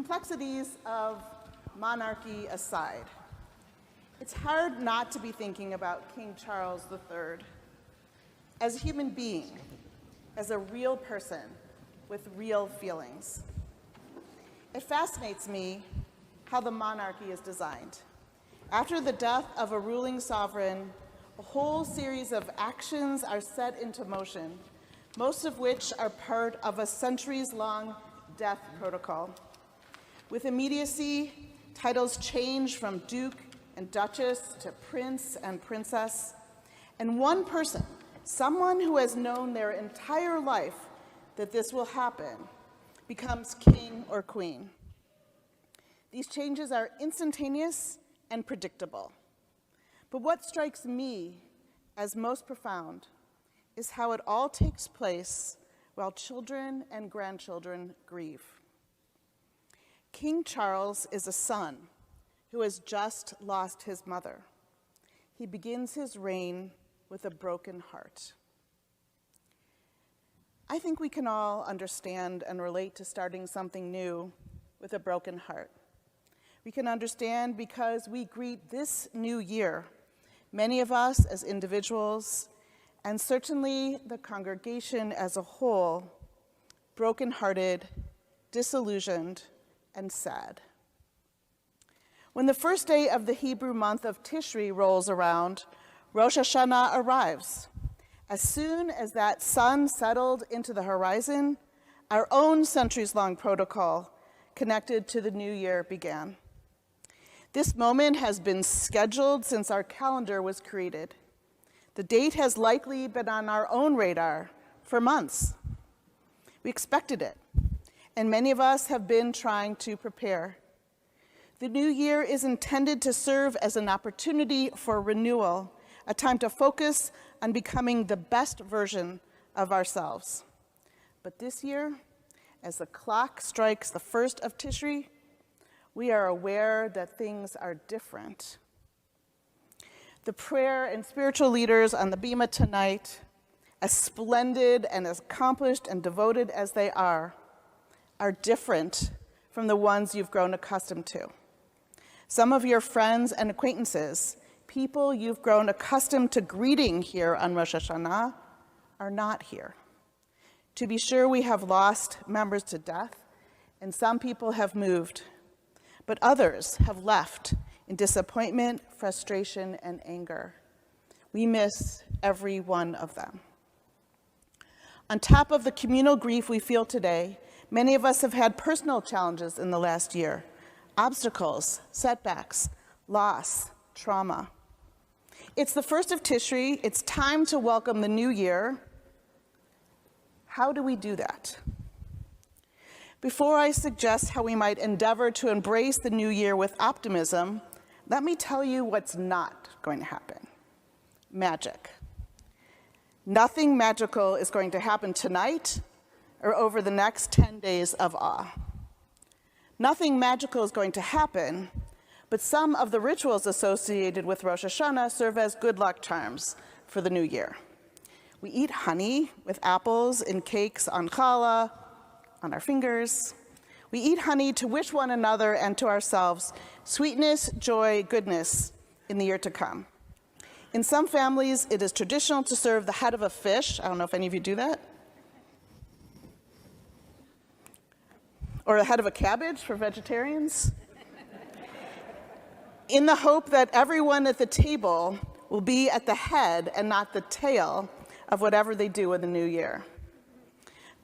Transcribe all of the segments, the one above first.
complexities of monarchy aside, it's hard not to be thinking about King Charles III as a human being, as a real person with real feelings. It fascinates me how the monarchy is designed. After the death of a ruling sovereign, a whole series of actions are set into motion, most of which are part of a centuries-long death protocol. With immediacy, titles change from duke and duchess to prince and princess, and one person, someone who has known their entire life that this will happen, becomes king or queen. These changes are instantaneous and predictable. But what strikes me as most profound is how it all takes place while children and grandchildren grieve. King Charles is a son who has just lost his mother. He begins his reign with a broken heart. I think we can all understand and relate to starting something new with a broken heart. We can understand because we greet this new year, many of us as individuals, and certainly the congregation as a whole, brokenhearted, disillusioned, and sad. When the first day of the Hebrew month of Tishri rolls around, Rosh Hashanah arrives. As soon as that sun settled into the horizon, our own centuries-long protocol connected to the new year began. This moment has been scheduled since our calendar was created. The date has likely been on our own radar for months. We expected it, and many of us have been trying to prepare. The new year is intended to serve as an opportunity for renewal, a time to focus on becoming the best version of ourselves. But this year, as the clock strikes the first of Tishri, we are aware that things are different. The prayer and spiritual leaders on the Bima tonight, as splendid and as accomplished and devoted as they are different from the ones you've grown accustomed to. Some of your friends and acquaintances, people you've grown accustomed to greeting here on Rosh Hashanah, are not here. To be sure, we have lost members to death, and some people have moved, but others have left in disappointment, frustration, and anger. We miss every one of them. On top of the communal grief we feel today, many of us have had personal challenges in the last year, obstacles, setbacks, loss, trauma. It's the first of Tishri. It's time to welcome the new year. How do we do that? Before I suggest how we might endeavor to embrace the new year with optimism, let me tell you what's not going to happen. Magic. Nothing magical is going to happen tonight or over the next 10 days of awe. Nothing magical is going to happen, but some of the rituals associated with Rosh Hashanah serve as good luck charms for the new year. We eat honey with apples in cakes on challah, on our fingers. We eat honey to wish one another and to ourselves sweetness, joy, goodness in the year to come. In some families, it is traditional to serve the head of a fish. I don't know if any of you do that. Or the head of a cabbage for vegetarians. In the hope that everyone at the table will be at the head and not the tail of whatever they do in the new year.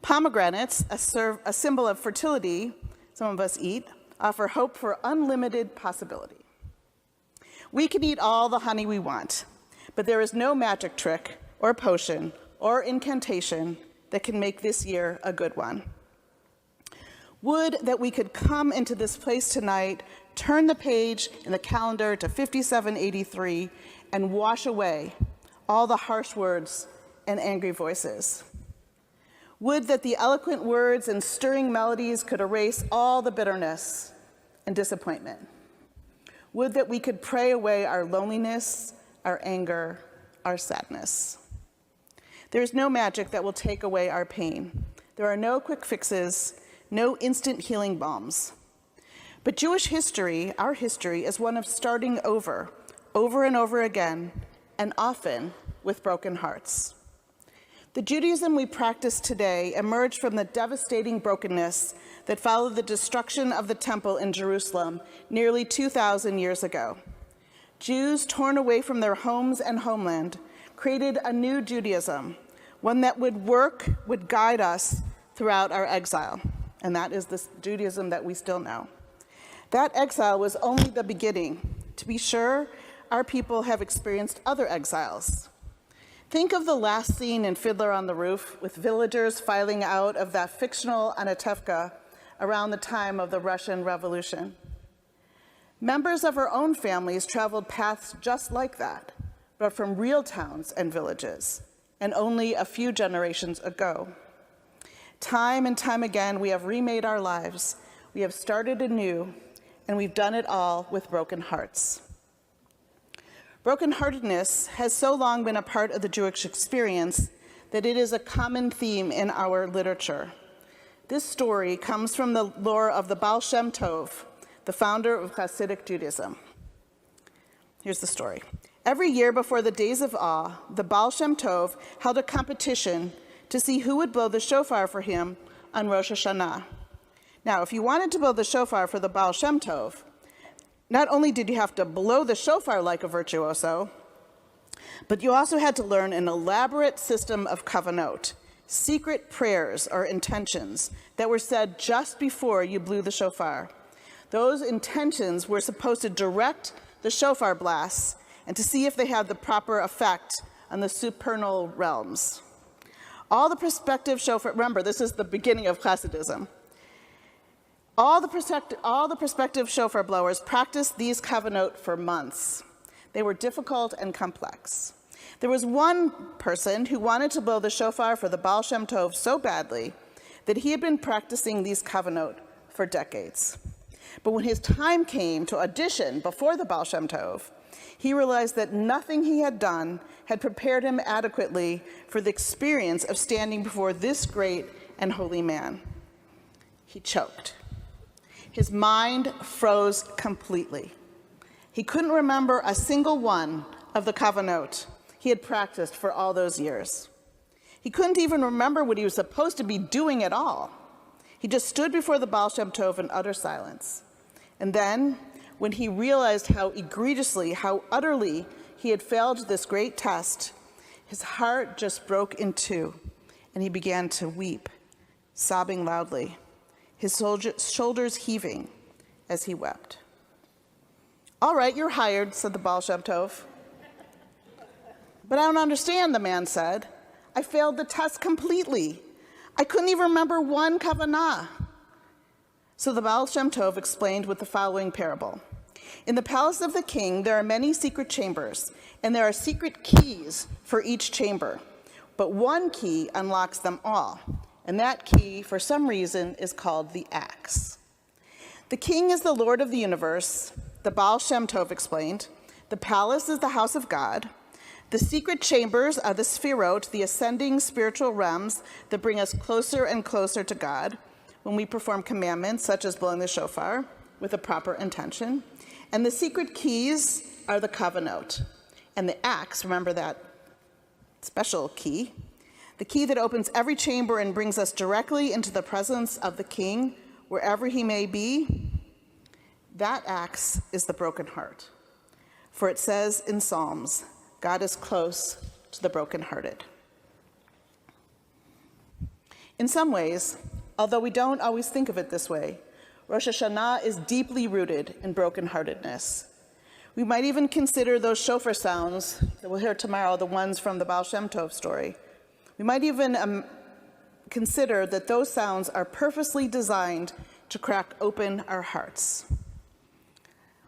Pomegranates, a symbol of fertility, some of us eat, offer hope for unlimited possibility. We can eat all the honey we want, but there is no magic trick or potion or incantation that can make this year a good one. Would that we could come into this place tonight, turn the page in the calendar to 5783, and wash away all the harsh words and angry voices. Would that the eloquent words and stirring melodies could erase all the bitterness and disappointment. Would that we could pray away our loneliness, our anger, our sadness. There is no magic that will take away our pain. There are no quick fixes, no instant healing balms. But Jewish history, our history, is one of starting over and over again, and often with broken hearts. The Judaism we practice today emerged from the devastating brokenness that followed the destruction of the temple in Jerusalem nearly 2,000 years ago. Jews torn away from their homes and homeland created a new Judaism, one that would guide us throughout our exile. And that is the Judaism that we still know. That exile was only the beginning. To be sure, our people have experienced other exiles. Think of the last scene in Fiddler on the Roof, with villagers filing out of that fictional Anatevka around the time of the Russian Revolution. Members of our own families traveled paths just like that, but from real towns and villages, and only a few generations ago. Time and time again, we have remade our lives, we have started anew, and we've done it all with broken hearts. Brokenheartedness has so long been a part of the Jewish experience that it is a common theme in our literature. This story comes from the lore of the Baal Shem Tov, the founder of Hasidic Judaism. Here's the story. Every year before the Days of Awe, the Baal Shem Tov held a competition to see who would blow the shofar for him on Rosh Hashanah. Now, if you wanted to blow the shofar for the Baal Shem Tov, not only did you have to blow the shofar like a virtuoso, but you also had to learn an elaborate system of kavanot, secret prayers or intentions that were said just before you blew the shofar. Those intentions were supposed to direct the shofar blasts and to see if they had the proper effect on the supernal realms. All the prospective shofar, remember, this is the beginning of Hasidism. All the prospective shofar blowers practiced these kavanot for months. They were difficult and complex. There was one person who wanted to blow the shofar for the Baal Shem Tov so badly that he had been practicing these kavanot for decades. But when his time came to audition before the Baal Shem Tov, he realized that nothing he had done had prepared him adequately for the experience of standing before this great and holy man. He choked. His mind froze completely. He couldn't remember a single one of the kavanot he had practiced for all those years. He couldn't even remember what he was supposed to be doing at all. He just stood before the Baal Shem Tov in utter silence. And then, when he realized how egregiously, how utterly he had failed this great test, his heart just broke in two, and he began to weep, sobbing loudly, his shoulders heaving as he wept. "All right, you're hired," said the Baal Shem Tov. "But I don't understand," the man said. "I failed the test completely. I couldn't even remember one kavanah." So the Baal Shem Tov explained with the following parable. In the palace of the king, there are many secret chambers, and there are secret keys for each chamber. But one key unlocks them all, and that key, for some reason, is called the axe. The king is the Lord of the universe, the Baal Shem Tov explained. The palace is the house of God. The secret chambers are the sphirot, the ascending spiritual realms that bring us closer and closer to God when we perform commandments such as blowing the shofar with a proper intention. And the secret keys are the kavanot. And the axe, remember that special key, the key that opens every chamber and brings us directly into the presence of the king, wherever he may be. That axe is the broken heart. For it says in Psalms, God is close to the brokenhearted. In some ways, although we don't always think of it this way, Rosh Hashanah is deeply rooted in brokenheartedness. We might even consider those shofar sounds that we'll hear tomorrow, the ones from the Baal Shem Tov story. We might even consider that those sounds are purposely designed to crack open our hearts.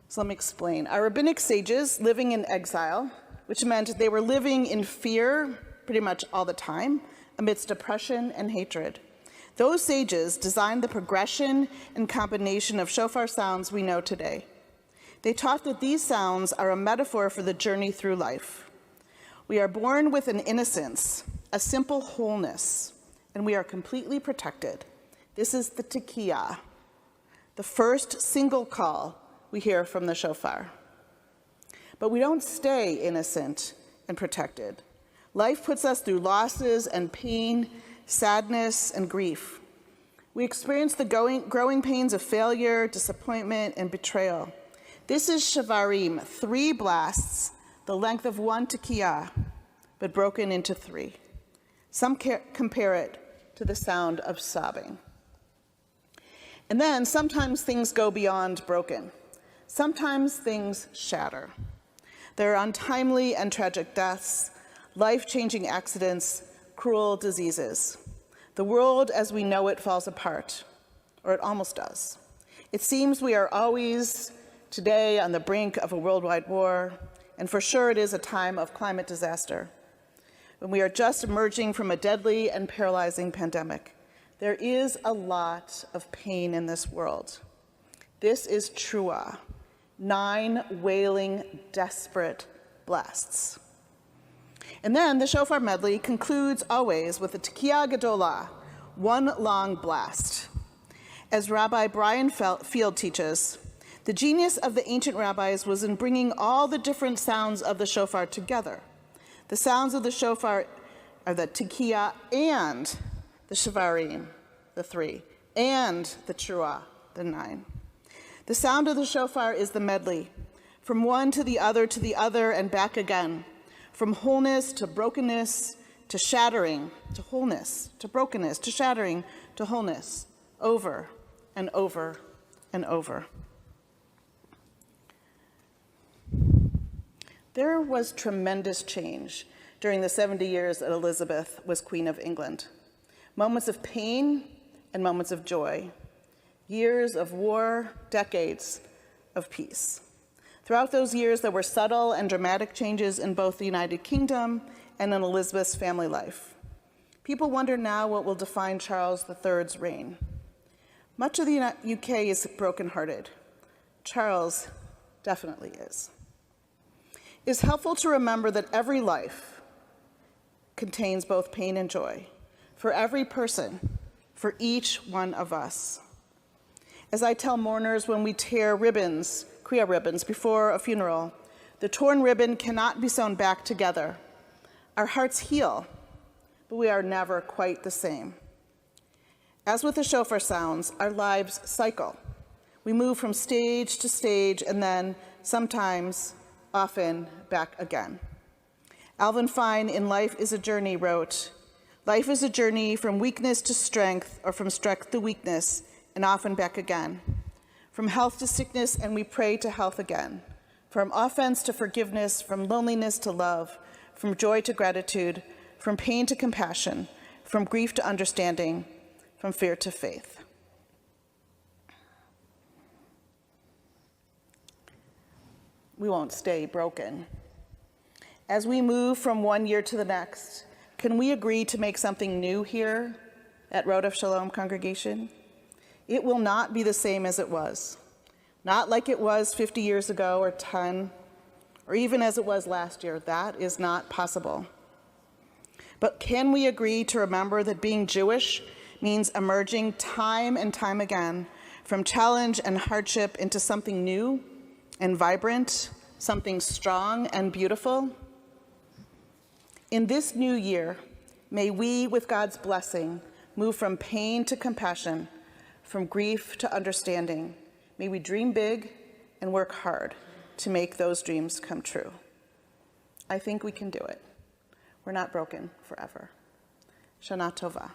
So let me explain. Our rabbinic sages living in exile, which meant they were living in fear pretty much all the time, amidst oppression and hatred. Those sages designed the progression and combination of shofar sounds we know today. They taught that these sounds are a metaphor for the journey through life. We are born with an innocence, a simple wholeness, and we are completely protected. This is the tekiah, the first single call we hear from the shofar. But we don't stay innocent and protected. Life puts us through losses and pain, sadness and grief. We experience the growing pains of failure, disappointment, and betrayal. This is shavarim, 3 blasts, the length of 1 tekiah, but broken into 3. Some compare it to the sound of sobbing. And then sometimes things go beyond broken. Sometimes things shatter. There are untimely and tragic deaths, life-changing accidents, cruel diseases. The world as we know it falls apart, or it almost does. It seems we are always today on the brink of a worldwide war, and for sure it is a time of climate disaster. When we are just emerging from a deadly and paralyzing pandemic, there is a lot of pain in this world. This is Trua, 9 wailing, desperate blasts. And then the shofar medley concludes always with a tekiah gedolah, 1 long blast. As Rabbi Brian Field teaches, the genius of the ancient rabbis was in bringing all the different sounds of the shofar together. The sounds of the shofar are the tekiah and the shavarim, the 3, and the trua, the 9. The sound of the shofar is the medley, from one to the other and back again, from wholeness to brokenness to shattering, to wholeness, to brokenness, to shattering, to wholeness, over and over and over. There was tremendous change during the 70 years that Elizabeth was Queen of England. Moments of pain and moments of joy. Years of war, decades of peace. Throughout those years, there were subtle and dramatic changes in both the United Kingdom and in Elizabeth's family life. People wonder now what will define Charles III's reign. Much of the UK is brokenhearted. Charles definitely is. It is helpful to remember that every life contains both pain and joy, for every person, for each one of us. As I tell mourners when we tear ribbons, kriya ribbons, before a funeral, the torn ribbon cannot be sewn back together. Our hearts heal, but we are never quite the same. As with the shofar sounds, our lives cycle. We move from stage to stage and then sometimes, often, back again. Alvin Fine in Life is a Journey wrote, "Life is a journey from weakness to strength, or from strength to weakness, and often back again. From health to sickness, and we pray to health again. From offense to forgiveness, from loneliness to love, from joy to gratitude, from pain to compassion, from grief to understanding, from fear to faith." We won't stay broken. As we move from one year to the next, can we agree to make something new here at Road of Shalom congregation? It will not be the same as it was. Not like it was 50 years ago or 10, or even as it was last year. That is not possible. But can we agree to remember that being Jewish means emerging time and time again from challenge and hardship into something new and vibrant, something strong and beautiful? In this new year, may we, with God's blessing, move from pain to compassion, from grief to understanding. May we dream big and work hard to make those dreams come true. I think we can do it. We're not broken forever. Shana Tova.